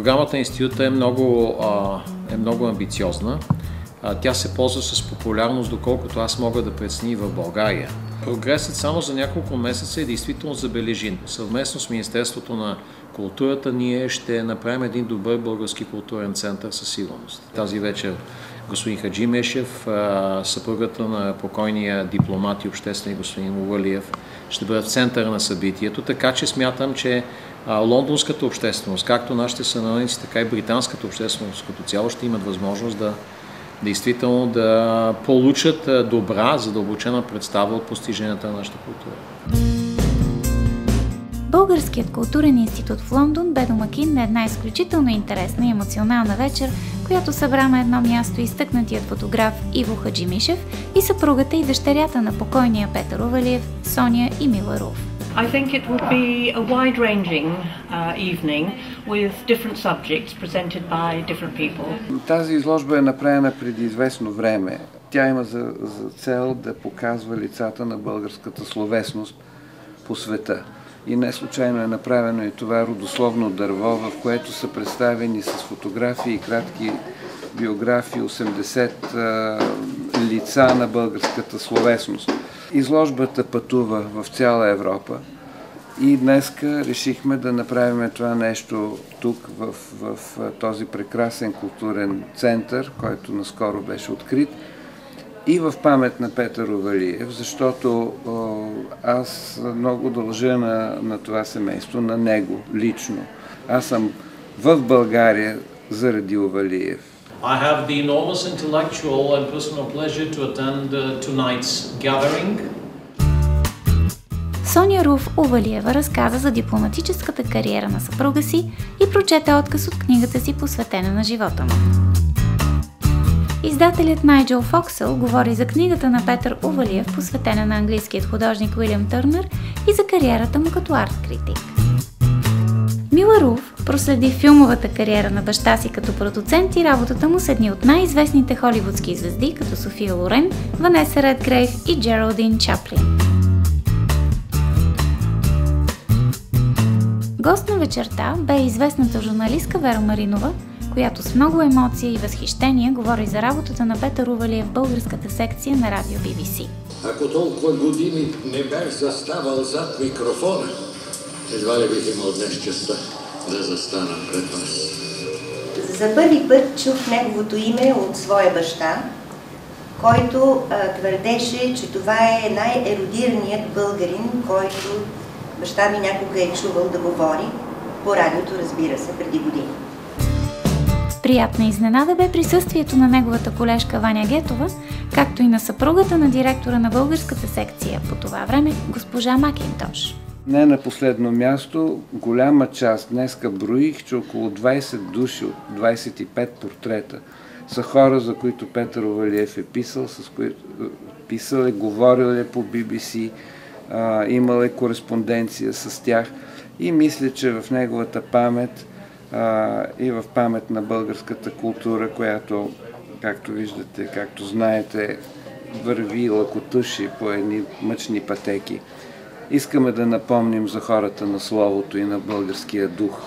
Програмата на института е много амбициозна. Тя се ползва с популярност, доколкото аз мога да прецени в България. Прогресът само за няколко месеца е действително забележим. Съвместно с Министерството на културата ние ще направим един добър български културен център със сигурност. Тази вечер господин Хаджи Мешев, съпругата на покойния дипломат и общественик господин Увалиев, ще бъдат в центъра на събитието, така че смятам, че лондонската общественост, както нашите сънародници, така и британската общественост като цяло ще имат възможност действително да получат добра, задълбочена представа от постиженията на нашата култура. Българският културен институт в Лондон бе домакин на една изключително интересна и емоционална вечер, която събра на едно място изтъкнатият фотограф Иво Хаджимишев и съпругата и дъщерята на покойния Петър Увалиев, Соня и Мила Руф. I think it will be a wide-ranging evening with different subjects presented by different people. Тази изложба е направена преди известно време. Тя има за цел да показва лицата на българската словесност по света. И не случайно е направено и това родословно дърво, в което са представени с фотографии и кратки биографии 80 лица на българската словесност. Изложбата пътува в цяла Европа и днеска решихме да направим това нещо тук, в този прекрасен културен център, който наскоро беше открит, и в памет на Петър Увалиев, защото аз много дължа на това семейство, на него лично. Аз съм в България заради Увалиев. I have the enormous intellectual and personal pleasure to attend tonight's gathering. Соня Руф Увалиева разказа за дипломатическата кариера на съпруга си и прочете откъс от книгата си, посветена на живота му. Издателят Найджел Фоксъл говори за книгата на Петър Увалиев, посветена на английският художник Уилям Търнър, и за кариерата му като арт-критик. Мила Руф проследи филмовата кариера на баща си като продуцент и работата му с едни от най-известните холивудски звезди, като София Лорен, Ванеса Редгрейв и Джералдин Чаплин. Гост на вечерта бе известната журналистка Вера Маринова, която с много емоция и възхищение говори за работата на Петър Увалиев в българската секция на радио BBC. Ако толкова години не бях заставал зад микрофона, едва ли бих имал днес честа да застана пред вас. За първи път чух неговото име от своя баща, който твърдеше, че това е най-ерудираният българин, който баща ми някога е чувал да говори, по радиото, разбира се, преди години. Приятна изненада бе присъствието на неговата колежка Ваня Гетова, както и на съпругата на директора на българската секция по това време, госпожа Макинтош. Не на последно място, голяма част, днеска броих, че около 20 души от 25 портрета са хора, за които Петър Увалиев е писал, с които писал е, говорил е по BBC, имал е кореспонденция с тях и мисля, че в неговата памет и в памет на българската култура, която, както виждате, както знаете, върви лакотуши по едни мъчни пътеки. Искаме да напомним за хората на словото и на българския дух.